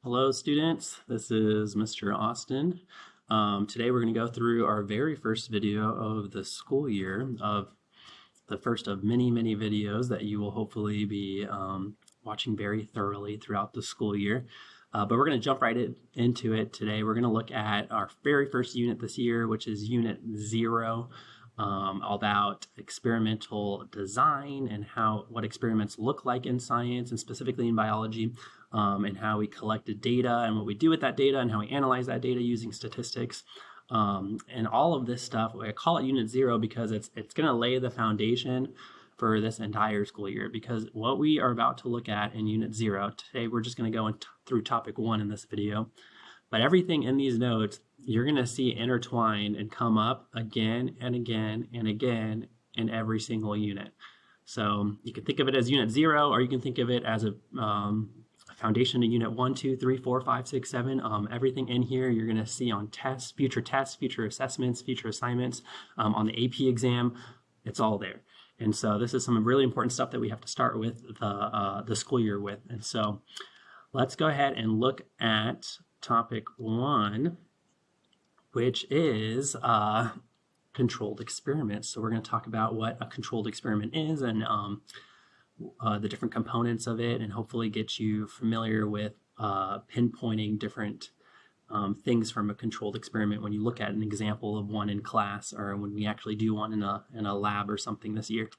Hello students, this is Mr. Austin. Today we're going to go through our very first video of the school year, of the first of many videos that you will hopefully be watching very thoroughly throughout the school year. But we're going to jump right into it today. We're going to look at our very first unit this year, which is Unit 0, about experimental design and what experiments look like in science and specifically in biology, and how we collected data and what we do with that data and how we analyze that data using statistics. And all of this stuff, I call it Unit 0 because it's going to lay the foundation for this entire school year, because what we are about to look at in Unit 0, today we're just going to go through Topic 1 in this video, but everything in these notes you're going to see intertwined and come up again and again and again in every single unit. So you can think of it as Unit 0, or you can think of it as a foundation to Unit 1, 2, 3, 4, 5, 6, 7. Everything in here you're going to see on tests, future assessments, future assignments, on the AP exam. It's all there. And so this is some really important stuff that we have to start with the school year with. And so let's go ahead and look at Topic 1, which is controlled experiments. So we're going to talk about what a controlled experiment is and the different components of it, and hopefully get you familiar with pinpointing different things from a controlled experiment when you look at an example of one in class, or when we actually do one in a lab or something this year.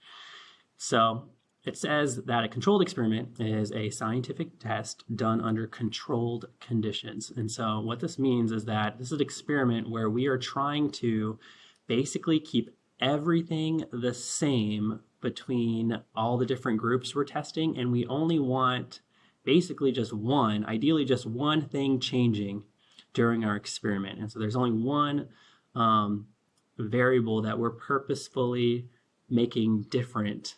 So it says that a controlled experiment is a scientific test done under controlled conditions. And so what this means is that this is an experiment where we are trying to basically keep everything the same between all the different groups we're testing, and we only want basically just one, ideally just one thing changing during our experiment. And so there's only one variable that we're purposefully making different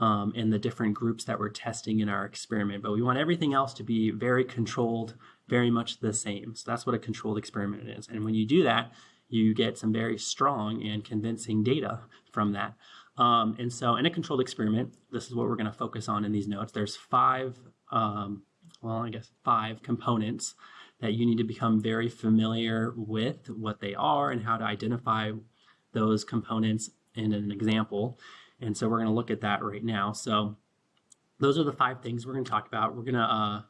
in the different groups that we're testing in our experiment, but we want everything else to be very controlled, very much the same. So that's what a controlled experiment is. And when you do that, you get some very strong and convincing data from that. And so in a controlled experiment, this is what we're going to focus on in these notes. There's five components that you need to become very familiar with what they are and how to identify those components in an example. And so we're going to look at that right now. So those are the 5 things we're going to talk about. We're going to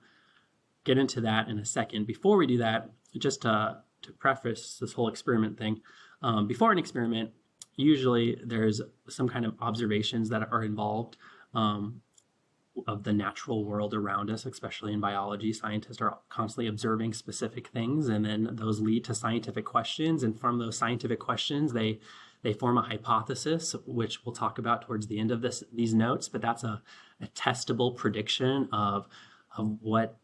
get into that in a second. Before we do that, just to preface this whole experiment thing, before an experiment, usually there's some kind of observations that are involved of the natural world around us, especially in biology. Scientists are constantly observing specific things, and then those lead to scientific questions. And from those scientific questions, they form a hypothesis, which we'll talk about towards the end of these notes, but that's a testable prediction of what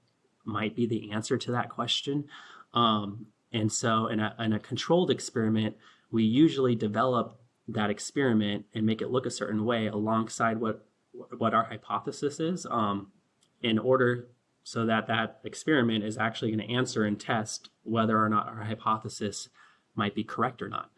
might be the answer to that question. And so in a controlled experiment, we usually develop that experiment and make it look a certain way alongside what our hypothesis is, in order so that experiment is actually going to answer and test whether or not our hypothesis might be correct or not.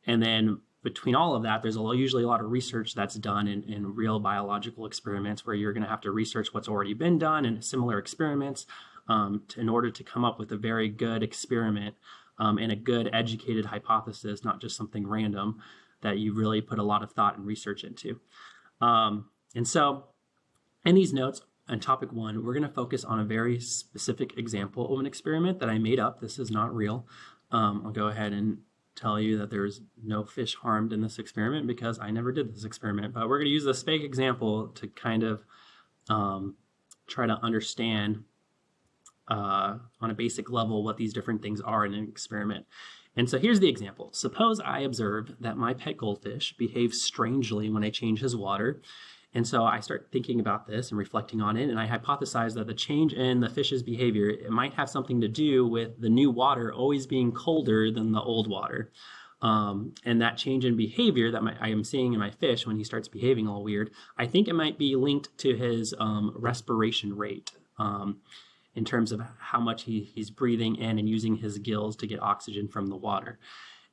And then between all of that, there's usually a lot of research that's done in real biological experiments, where you're going to have to research what's already been done in similar experiments in order to come up with a very good experiment and a good educated hypothesis, not just something random that you really put a lot of thought and research into. And so in these notes on Topic 1, we're going to focus on a very specific example of an experiment that I made up. This is not real. I'll go ahead and tell you that there's no fish harmed in this experiment because I never did this experiment, but we're going to use this fake example to kind of try to understand on a basic level what these different things are in an experiment. And so here's the example. Suppose I observe that my pet goldfish behaves strangely when I change his water. And so I start thinking about this and reflecting on it, and I hypothesize that the change in the fish's behavior, it might have something to do with the new water always being colder than the old water. And that change in behavior that I am seeing in my fish when he starts behaving all weird, I think it might be linked to his respiration rate, in terms of how much he's breathing in and using his gills to get oxygen from the water.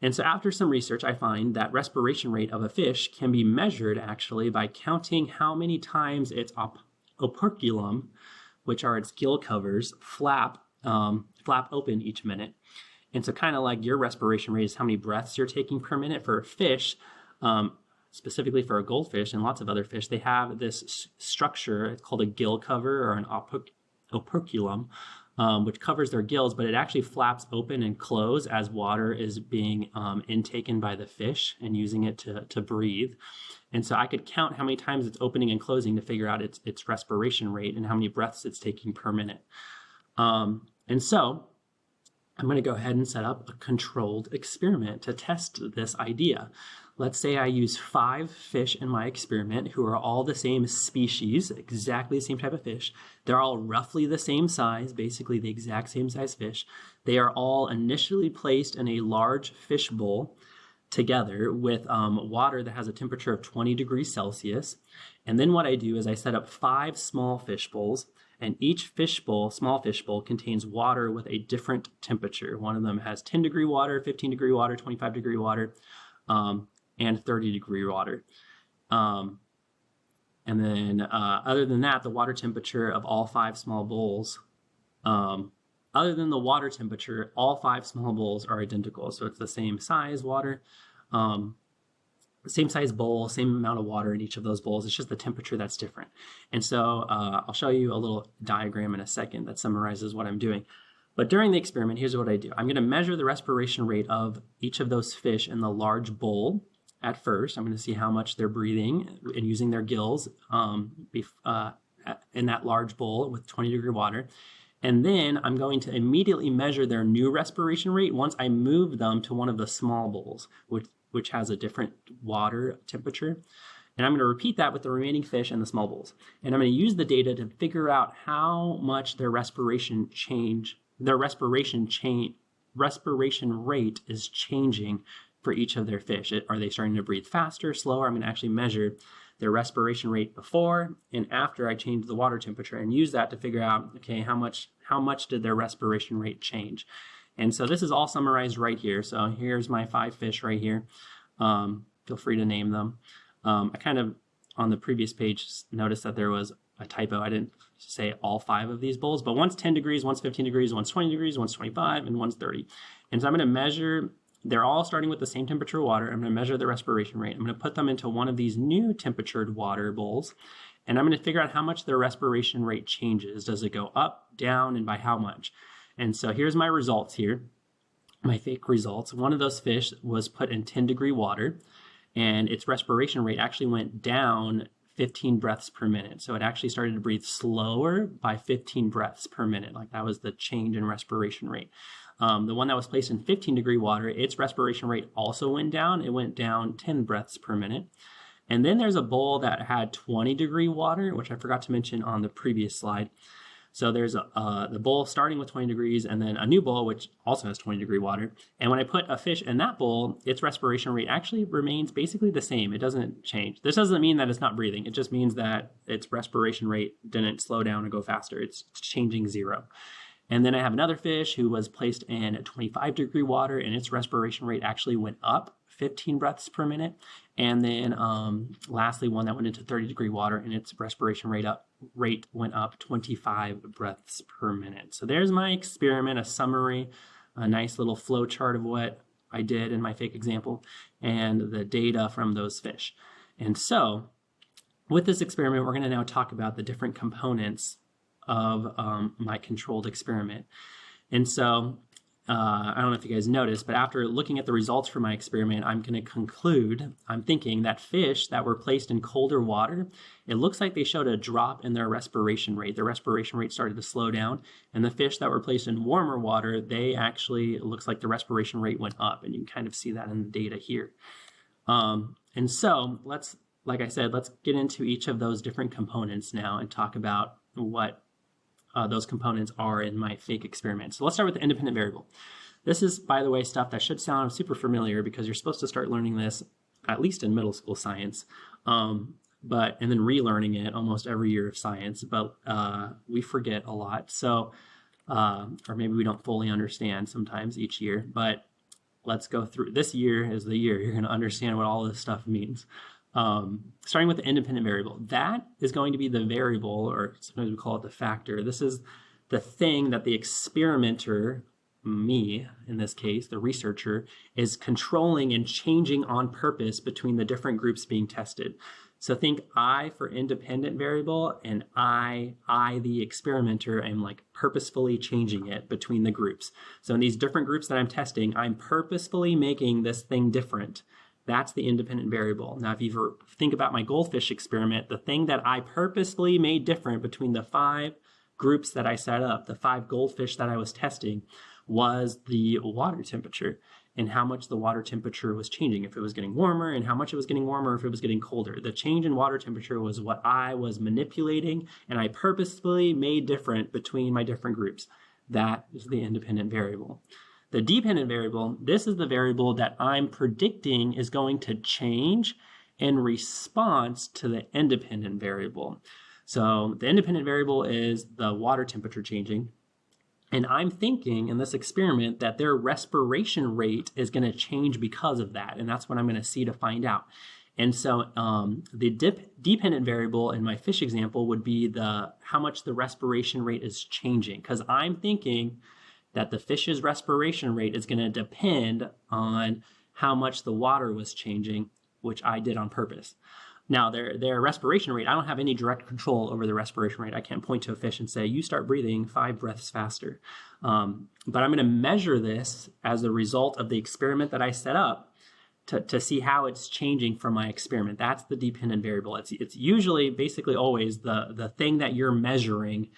And so after some research, I find that respiration rate of a fish can be measured actually by counting how many times its operculum which are its gill covers, flap open each minute. And so kind of like your respiration rate is how many breaths you're taking per minute. For a fish, specifically for a goldfish and lots of other fish, they have this structure. It's called a gill cover or an operculum, which covers their gills, but it actually flaps open and close as water is being intaken by the fish and using it to breathe. And so I could count how many times it's opening and closing to figure out its respiration rate and how many breaths it's taking per minute. And so I'm going to go ahead and set up a controlled experiment to test this idea. Let's say I use 5 fish in my experiment who are all the same species, exactly the same type of fish. They're all roughly the same size, basically the exact same size fish. They are all initially placed in a large fish bowl together with water that has a temperature of 20 degrees Celsius. And then what I do is I set up 5 small fish bowls, and each small fish bowl contains water with a different temperature. One of them has 10 degree water, 15 degree water, 25 degree water, and 30 degree water. And then other than that, the water temperature of all 5 small bowls, other than the water temperature, all 5 small bowls are identical. So it's the same size water, same size bowl, same amount of water in each of those bowls. It's just the temperature that's different. And so I'll show you a little diagram in a second that summarizes what I'm doing. But during the experiment, here's what I do. I'm going to measure the respiration rate of each of those fish in the large bowl at first. I'm going to see how much they're breathing and using their gills in that large bowl with 20 degree water. And then I'm going to immediately measure their new respiration rate once I move them to one of the small bowls, which has a different water temperature. And I'm going to repeat that with the remaining fish in the small bowls. And I'm going to use the data to figure out how much their respiration rate is changing for each of their fish. Are they starting to breathe faster, slower? I'm going to actually measure their respiration rate before and after I change the water temperature and use that to figure out, okay, how much did their respiration rate change? And so this is all summarized right here. So here's my 5 fish right here. Feel free to name them. I kind of, on the previous page, noticed that there was a typo. I didn't say all 5 of these bowls, but one's 10 degrees, one's 15 degrees, one's 20 degrees, one's 25, and one's 30. And so I'm going to measure, they're all starting with the same temperature of water. I'm going to measure the respiration rate. I'm going to put them into one of these new temperatured water bowls, and I'm going to figure out how much their respiration rate changes. Does it go up, down, and by how much? And so here's my results here, my fake results. One of those fish was put in 10 degree water, and its respiration rate actually went down 15 breaths per minute. So it actually started to breathe slower by 15 breaths per minute. Like that was the change in respiration rate. The one that was placed in 15 degree water, its respiration rate also went down. It went down 10 breaths per minute. And then there's a bowl that had 20 degree water, which I forgot to mention on the previous slide. So there's the bowl starting with 20 degrees and then a new bowl, which also has 20 degree water. And when I put a fish in that bowl, its respiration rate actually remains basically the same. It doesn't change. This doesn't mean that it's not breathing. It just means that its respiration rate didn't slow down or go faster. It's changing 0. And then I have another fish who was placed in 25 degree water, and its respiration rate actually went up 15 breaths per minute. And then lastly, one that went into 30 degree water, and its respiration rate went up 25 breaths per minute. So there's my experiment, a summary, a nice little flow chart of what I did in my fake example, and the data from those fish. And so with this experiment, we're going to now talk about the different components of my controlled experiment. And so I don't know if you guys noticed, but after looking at the results for my experiment, I'm going to conclude, I'm thinking that fish that were placed in colder water, it looks like they showed a drop in their respiration rate. Their respiration rate started to slow down. And the fish that were placed in warmer water, they actually, it looks like the respiration rate went up. And you can kind of see that in the data here. And so like I said, let's get into each of those different components now and talk about what those components are in my fake experiment. So let's start with the independent variable. This is, by the way, stuff that should sound super familiar because you're supposed to start learning this at least in middle school science, and then relearning it almost every year of science, but we forget a lot. So, or maybe we don't fully understand sometimes each year, but let's go through. This year is the year you're going to understand what all this stuff means. Starting with the independent variable, that is going to be the variable, or sometimes we call it the factor. This is the thing that the experimenter, me in this case, the researcher, is controlling and changing on purpose between the different groups being tested. So think I for independent variable, and I the experimenter, am like purposefully changing it between the groups. So in these different groups that I'm testing, I'm purposefully making this thing different. That's the independent variable. Now, if you think about my goldfish experiment, the thing that I purposefully made different between the 5 groups that I set up, the 5 goldfish that I was testing, was the water temperature and how much the water temperature was changing, if it was getting warmer and how much it was getting warmer, if it was getting colder. The change in water temperature was what I was manipulating, and I purposefully made different between my different groups. That is the independent variable. The dependent variable, this is the variable that I'm predicting is going to change in response to the independent variable. So the independent variable is the water temperature changing. And I'm thinking in this experiment that their respiration rate is going to change because of that. And that's what I'm going to see to find out. And so the dependent variable in my fish example would be how much the respiration rate is changing. Because I'm thinking that the fish's respiration rate is going to depend on how much the water was changing, which I did on purpose. Now, their respiration rate, I don't have any direct control over the respiration rate. I can't point to a fish and say, you start breathing 5 breaths faster. But I'm going to measure this as a result of the experiment that I set up to see how it's changing from my experiment. That's the dependent variable. It's usually, basically always, the thing that you're measuring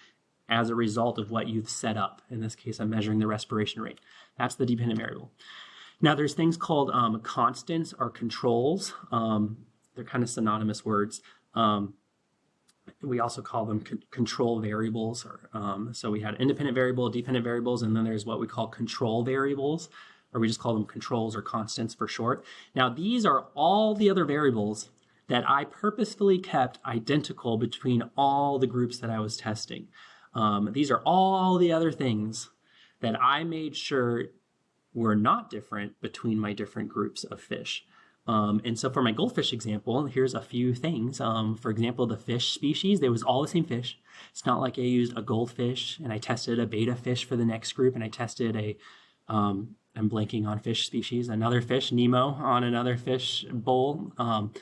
as a result of what you've set up. In this case, I'm measuring the respiration rate. That's the dependent variable. Now, there's things called constants or controls. They're kind of synonymous words. We also call them control variables. So we had independent variable, dependent variables, and then there's what we call control variables, or we just call them controls or constants for short. Now, these are all the other variables that I purposefully kept identical between all the groups that I was testing. These are all the other things that I made sure were not different between my different groups of fish. And so for my goldfish example, here's a few things. For example, the fish species, they was all the same fish. It's not like I used a goldfish and I tested a beta fish for the next group, and I tested I'm blanking on fish species, another fish, Nemo, on another fish bowl.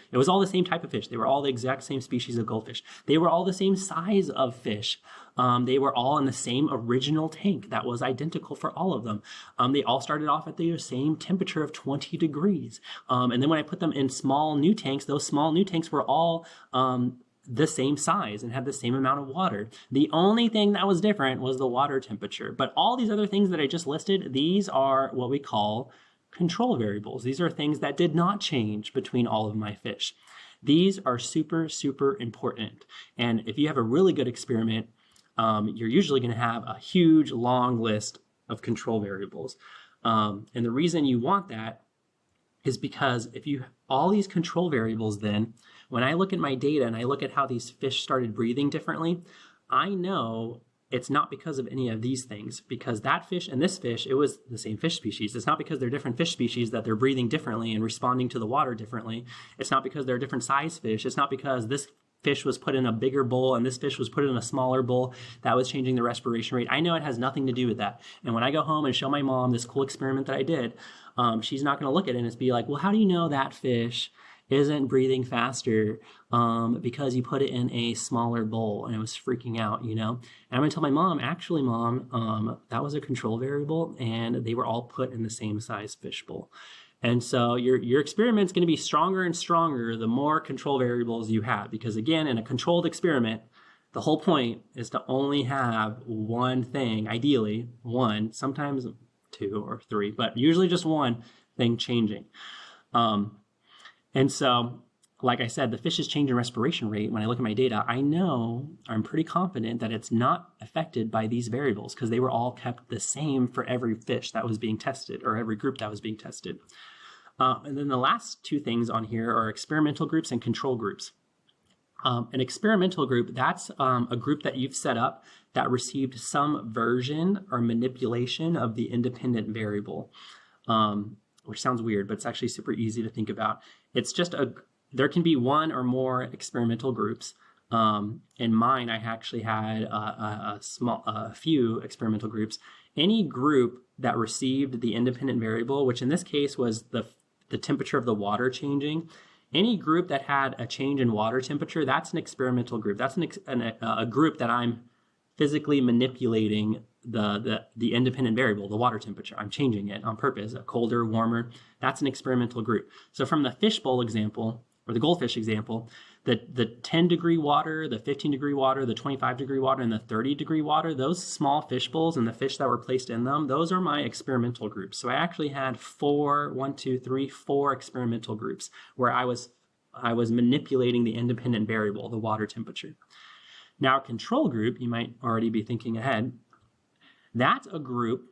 It was all the same type of fish. They were all the exact same species of goldfish. They were all the same size of fish. They were all in the same original tank that was identical for all of them. They all started off at the same temperature of 20 degrees. And then when I put them in small new tanks, those small new tanks were all the same size and had the same amount of water. The only thing that was different was the water temperature. But all these other things that I just listed, these are what we call control variables. These are things that did not change between all of my fish. These are super, super important. And if you have a really good experiment, you're usually going to have a huge, long list of control variables. And the reason you want that is because if you all these control variables, then when I look at my data and I look at how these fish started breathing differently, I know it's not because of any of these things, because that fish and this fish, it was the same fish species. It's not because they're different fish species that they're breathing differently and responding to the water differently. It's not because they're different size fish. It's not because this fish was put in a bigger bowl and this fish was put in a smaller bowl that was changing the respiration rate. I know it has nothing to do with that. And when I go home and show my mom this cool experiment that I did, she's not going to look at it and be like, well, how do you know that fish isn't breathing faster because you put it in a smaller bowl and it was freaking out, you know? And I'm going to tell my mom, actually, Mom, that was a control variable and they were all put in the same size fish bowl. And so your experiment's going to be stronger and stronger the more control variables you have, because again, in a controlled experiment, the whole point is to only have one thing, ideally one, sometimes 2 or 3, but usually just one thing changing. And so, like I said, the fish's change in respiration rate, when I look at my data, I know, I'm pretty confident that it's not affected by these variables because they were all kept the same for every fish that was being tested or every group that was being tested. And then the last 2 things on here are experimental groups and control groups. An experimental group, that's a group that you've set up that received some version or manipulation of the independent variable, which sounds weird, but it's actually super easy to think about. It's just there can be one or more experimental groups. In mine, I actually had a few experimental groups. Any group that received the independent variable, which in this case was the temperature of the water changing, any group that had a change in water temperature, that's an experimental group. That's a group that I'm physically manipulating the independent variable, the water temperature. I'm changing it on purpose, a colder, warmer. That's an experimental group. So from the fishbowl example, or the goldfish example, the 10-degree water, the 15-degree water, the 25-degree water, and the 30-degree water, those small fish bowls and the fish that were placed in them, those are my experimental groups. So I actually had four experimental groups where I was manipulating the independent variable, the water temperature. Now, a control group, you might already be thinking ahead, that's a group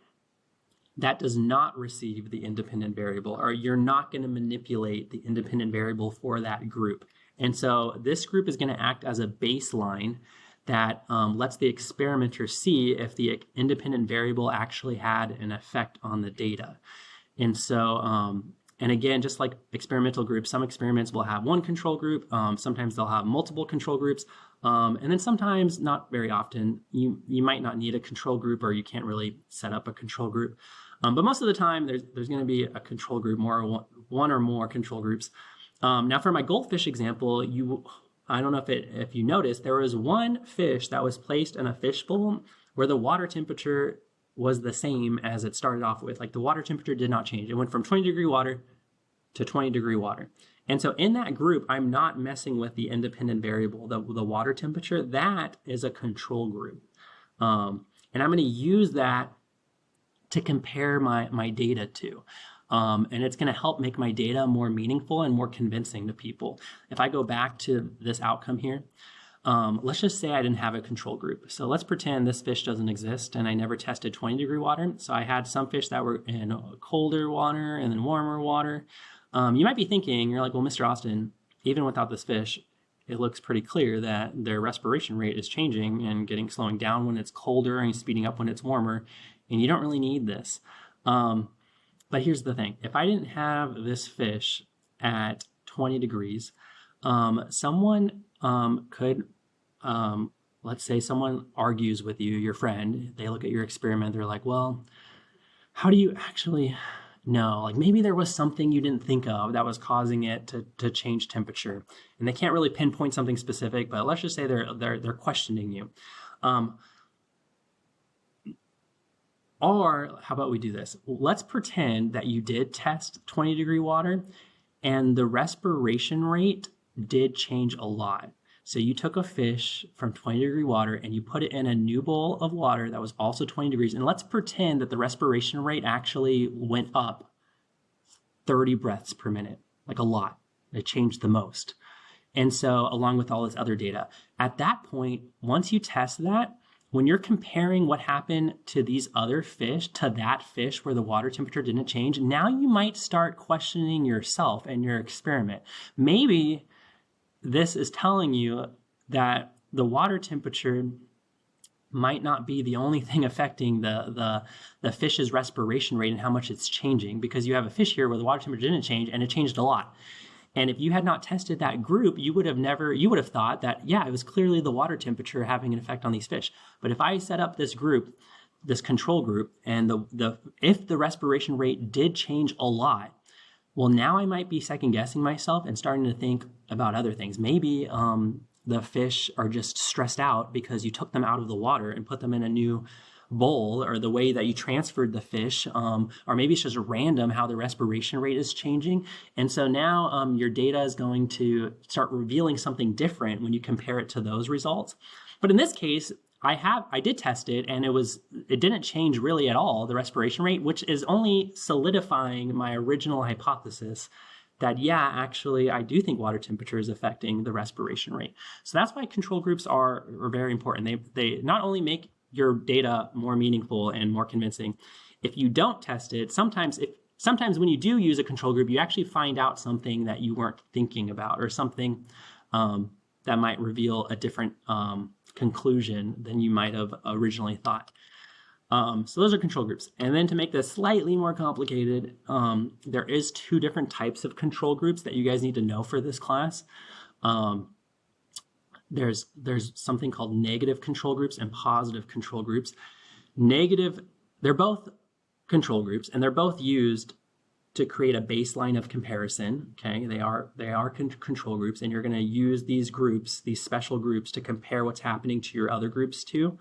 that does not receive the independent variable, or you're not going to manipulate the independent variable for that group. And so this group is going to act as a baseline that lets the experimenter see if the independent variable actually had an effect on the data. And so, and again, just like experimental groups, some experiments will have one control group, sometimes they'll have multiple control groups, and then sometimes, not very often, you might not need a control group, or you can't really set up a control group. But most of the time, there's going to be a control group, one or more control groups. Now, for my goldfish example, I don't know if you noticed, there was one fish that was placed in a fishbowl where the water temperature was the same as it started off with. Like, the water temperature did not change. It went from 20-degree water to 20-degree water. And so in that group, I'm not messing with the independent variable, the water temperature. That is a control group. And I'm going to use that to compare my data to. And it's going to help make my data more meaningful and more convincing to people. If I go back to this outcome here, let's just say I didn't have a control group. So let's pretend this fish doesn't exist and I never tested 20-degree water. So I had some fish that were in colder water and then warmer water. You might be thinking, you're like, well, Mr. Austin, even without this fish, it looks pretty clear that their respiration rate is changing and slowing down when it's colder and speeding up when it's warmer, and you don't really need this. But here's the thing. If I didn't have this fish at 20 degrees, someone could, let's say someone argues with you, your friend, they look at your experiment, they're like, well, how do you actually know? Like, maybe there was something you didn't think of that was causing it to change temperature. And they can't really pinpoint something specific, but let's just say they're questioning you. Or how about we do this? Let's pretend that you did test 20-degree water and the respiration rate did change a lot. So you took a fish from 20-degree water and you put it in a new bowl of water that was also 20 degrees. And let's pretend that the respiration rate actually went up 30 breaths per minute, like a lot. It changed the most. And so along with all this other data, at that point, once you test that, when you're comparing what happened to these other fish to that fish where the water temperature didn't change, now you might start questioning yourself and your experiment. Maybe this is telling you that the water temperature might not be the only thing affecting the fish's respiration rate and how much it's changing, because you have a fish here where the water temperature didn't change and it changed a lot. And if you had not tested that group, you would have thought that, yeah, it was clearly the water temperature having an effect on these fish. But if I set up this group, this control group, and if the respiration rate did change a lot, well, now I might be second guessing myself and starting to think about other things. Maybe the fish are just stressed out because you took them out of the water and put them in a new bowl, or the way that you transferred the fish, or maybe it's just random how the respiration rate is changing. And so now your data is going to start revealing something different when you compare it to those results. But in this case, I did test it and it didn't change really at all, the respiration rate, which is only solidifying my original hypothesis that, yeah, actually, I do think water temperature is affecting the respiration rate. So that's why control groups are very important. They not only make your data more meaningful and more convincing. If you don't test it, sometimes when you do use a control group, you actually find out something that you weren't thinking about, or something that might reveal a different conclusion than you might have originally thought. So those are control groups. And then to make this slightly more complicated, there is 2 different types of control groups that you guys need to know for this class. There's something called negative control groups and positive control groups. Negative, they're both control groups, and they're both used to create a baseline of comparison. Okay, they are control groups, and you're going to use these groups, these special groups, to compare what's happening to your other groups to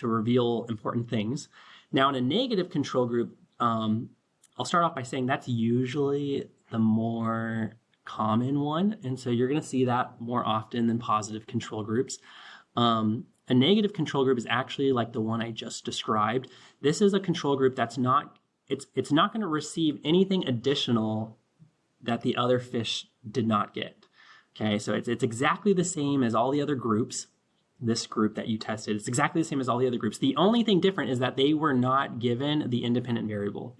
reveal important things. Now, in a negative control group, I'll start off by saying that's usually the more common one, and so you're going to see that more often than positive control groups. A negative control group is actually like the one I just described. This is a control group that's not, it's not going to receive anything additional that the other fish did not get. Okay, so it's exactly the same as all the other groups. This group that you tested, it's exactly the same as all the other groups. The only thing different is that they were not given the independent variable.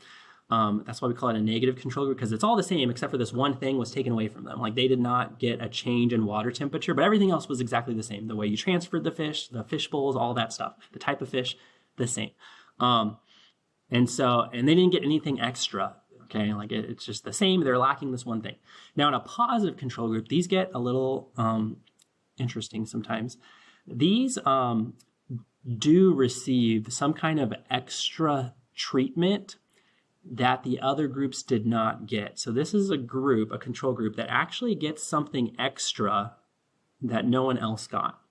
That's why we call it a negative control group, because it's all the same except for this one thing was taken away from them. Like they did not get a change in water temperature, but everything else was exactly the same. The way you transferred the fish bowls, all that stuff, the type of fish, the same. And they didn't get anything extra. Okay, like it's just the same. They're lacking this one thing. Now in a positive control group, these get a little interesting sometimes. These do receive some kind of extra treatment that the other groups did not get. So this is a group, a control group, that actually gets something extra that no one else got.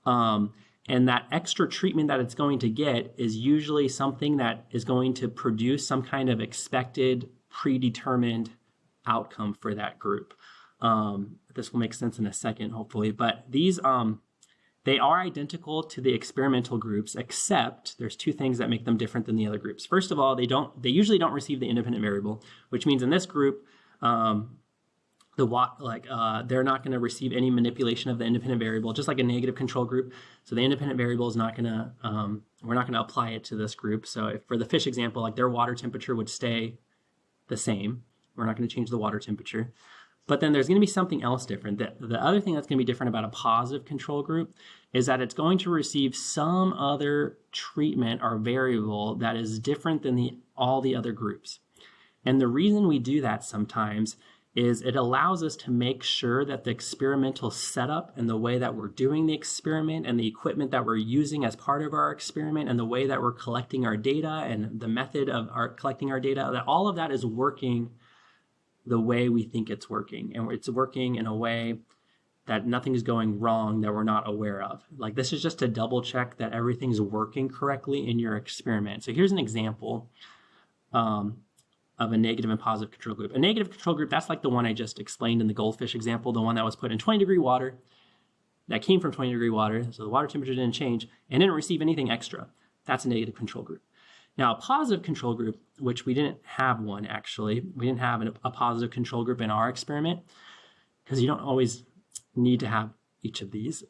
And that extra treatment that it's going to get is usually something that is going to produce some kind of expected, predetermined outcome for that group. This will make sense in a second, hopefully. But these, they are identical to the experimental groups, except there's 2 things that make them different than the other groups. First of all, they usually don't receive the independent variable, which means in this group, they're not going to receive any manipulation of the independent variable, just like a negative control group. So the independent variable is not going to, we're not going to apply it to this group. So if for the fish example, like their water temperature would stay the same. We're not going to change the water temperature. But then there's going to be something else different. The other thing that's going to be different about a positive control group is that it's going to receive some other treatment or variable that is different than all the other groups. And the reason we do that sometimes is it allows us to make sure that the experimental setup and the way that we're doing the experiment and the equipment that we're using as part of our experiment and the way that we're collecting our data and the method of collecting our data, that all of that is working the way we think it's working, and it's working in a way that nothing is going wrong that we're not aware of. Like this is just to double check that everything's working correctly in your experiment. So here's an example of a negative and positive control group. A negative control group, that's like the one I just explained in the goldfish example, the one that was put in 20-degree water, that came from 20-degree water, so the water temperature didn't change and didn't receive anything extra. That's a negative control group. Now, a positive control group, which we didn't have one actually, we didn't have a positive control group in our experiment because you don't always need to have each of these.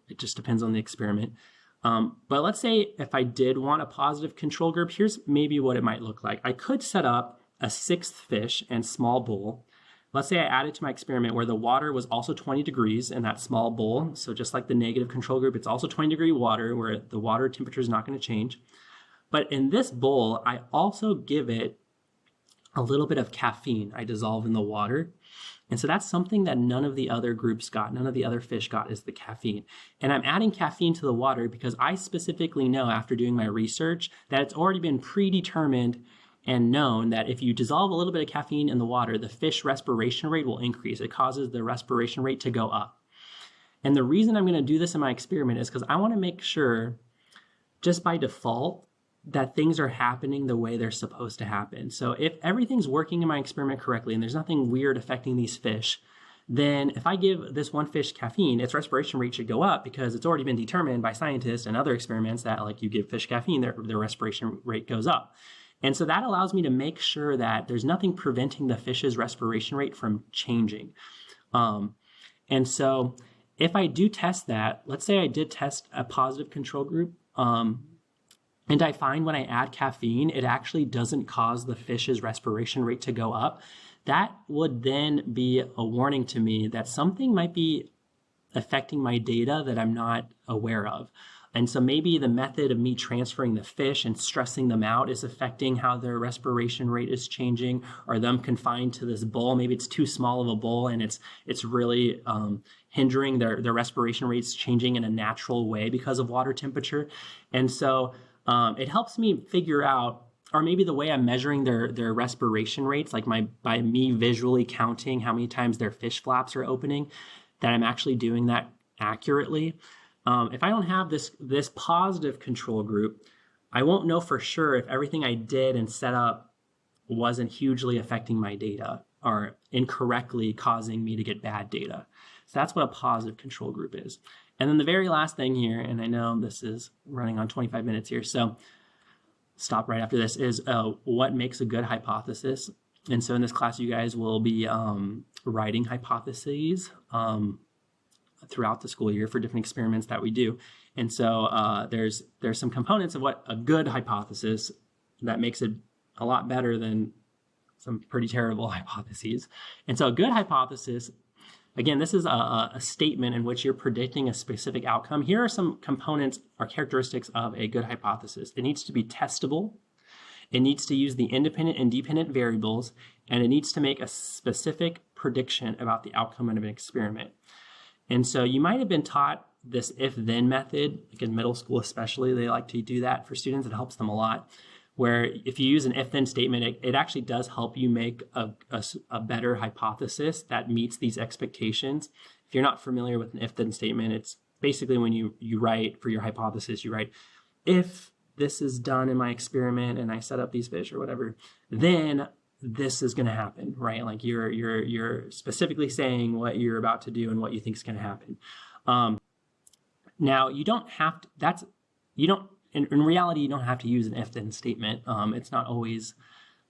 It just depends on the experiment. But let's say if I did want a positive control group, here's maybe what it might look like. I could set up a 6th fish and small bowl. Let's say I added to my experiment where the water was also 20 degrees in that small bowl. So just like the negative control group, it's also 20-degree water where the water temperature is not going to change. But in this bowl, I also give it a little bit of caffeine I dissolve in the water. And so that's something that none of the other groups got, none of the other fish got, is the caffeine. And I'm adding caffeine to the water because I specifically know after doing my research that it's already been predetermined and known that if you dissolve a little bit of caffeine in the water, the fish respiration rate will increase. It causes the respiration rate to go up. And the reason I'm going to do this in my experiment is because I want to make sure, just by default, that things are happening the way they're supposed to happen. So if everything's working in my experiment correctly and there's nothing weird affecting these fish, then if I give this one fish caffeine, its respiration rate should go up because it's already been determined by scientists and other experiments that like you give fish caffeine, their respiration rate goes up. And so that allows me to make sure that there's nothing preventing the fish's respiration rate from changing. And so if I do test that, let's say I did test a positive control group, and I find when I add caffeine, it actually doesn't cause the fish's respiration rate to go up. That would then be a warning to me that something might be affecting my data that I'm not aware of. And so maybe the method of me transferring the fish and stressing them out is affecting how their respiration rate is changing, or them confined to this bowl. Maybe it's too small of a bowl and it's really hindering their respiration rates changing in a natural way because of water temperature. And so it helps me figure out, or maybe the way I'm measuring their respiration rates, like by me visually counting how many times their fish flaps are opening, that I'm actually doing that accurately. If I don't have this positive control group, I won't know for sure if everything I did and set up wasn't hugely affecting my data or incorrectly causing me to get bad data. So that's what a positive control group is. And then the very last thing here, and I know this is running on 25 minutes here, so stop right after this, is what makes a good hypothesis. And so in this class, you guys will be writing hypotheses throughout the school year for different experiments that we do. And so there's some components of what a good hypothesis that makes it a lot better than some pretty terrible hypotheses. And so a good hypothesis, again, this is a statement in which you're predicting a specific outcome. Here are some components or characteristics of a good hypothesis. It needs to be testable. It needs to use the independent and dependent variables, and it needs to make a specific prediction about the outcome of an experiment. And so you might have been taught this if-then method, like in middle school especially, they like to do that for students. It helps them a lot, where if you use an if-then statement, it actually does help you make a better hypothesis that meets these expectations. If you're not familiar with an if-then statement, it's basically when you write for your hypothesis, you write, if this is done in my experiment and I set up these fish or whatever, then this is going to happen, right? Like you're specifically saying what you're about to do and what you think is going to happen. Now you don't have to, in reality, you don't have to use an if-then statement. It's not always,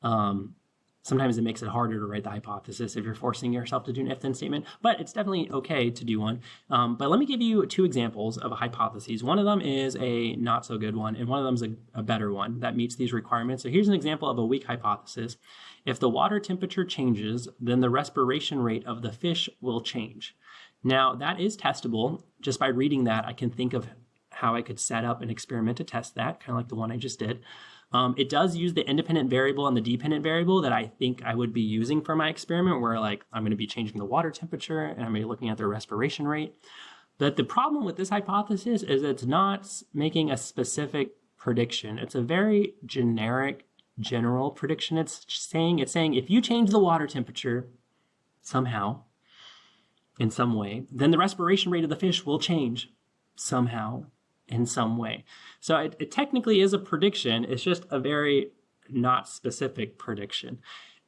sometimes it makes it harder to write the hypothesis if you're forcing yourself to do an if-then statement, but it's definitely okay to do one. But let me give you two examples of a hypothesis. One of them is a not so good one, and one of them is a better one that meets these requirements. So here's an example of a weak hypothesis. If the water temperature changes, then the respiration rate of the fish will change. Now that is testable. Just by reading that, I can think of how I could set up an experiment to test that, kind of like the one I just did. It does use the independent variable and the dependent variable that I think I would be using for my experiment, where like I'm going to be changing the water temperature and I'm going to be looking at their respiration rate. But the problem with this hypothesis is it's not making a specific prediction. It's a very generic, general prediction. It's saying if you change the water temperature somehow, in some way, then the respiration rate of the fish will change somehow, in some way. So it technically is a prediction. It's just a very not specific prediction.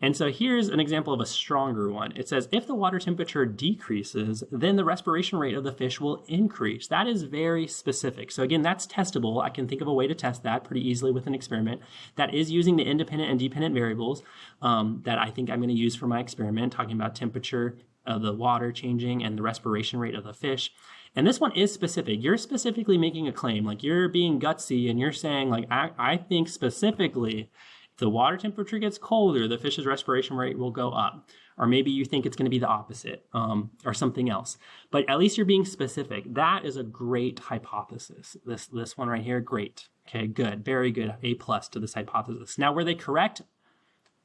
And so here's an example of a stronger one. It says, if the water temperature decreases, then the respiration rate of the fish will increase. That is very specific. So again, that's testable. I can think of a way to test that pretty easily with an experiment that is using the independent and dependent variables that I think I'm going to use for my experiment, talking about temperature of the water changing and the respiration rate of the fish. And this one is specific. You're specifically making a claim, like you're being gutsy and you're saying like, I think specifically if the water temperature gets colder, the fish's respiration rate will go up. Or maybe you think it's going to be the opposite or something else. But at least you're being specific. That is a great hypothesis. This one right here, great. Okay, good, very good. A+ to this hypothesis. Now, were they correct?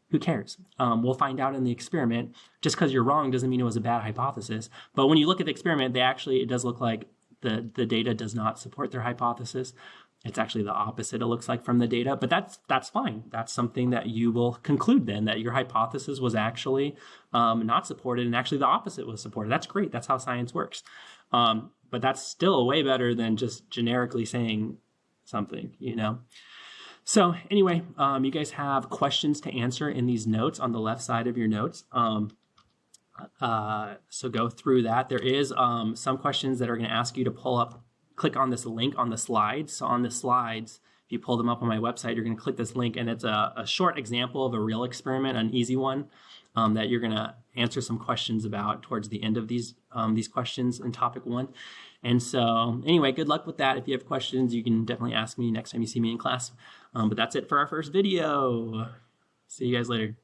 Who cares? We'll find out in the experiment. Just because you're wrong doesn't mean it was a bad hypothesis. But when you look at the experiment, it does look like the data does not support their hypothesis. It's actually the opposite, it looks like, from the data. But that's fine. That's something that you will conclude then, that your hypothesis was actually not supported and actually the opposite was supported. That's great. That's how science works. But that's still way better than just generically saying something, you know? So anyway, you guys have questions to answer in these notes on the left side of your notes. So go through that. There is some questions that are going to ask you to click on this link on the slides. So on the slides, if you pull them up on my website, you're going to click this link, and it's a short example of a real experiment, an easy one that you're going to answer some questions about towards the end of these questions in topic 1. And so anyway, good luck with that. If you have questions, you can definitely ask me next time you see me in class. But that's it for our first video. See you guys later.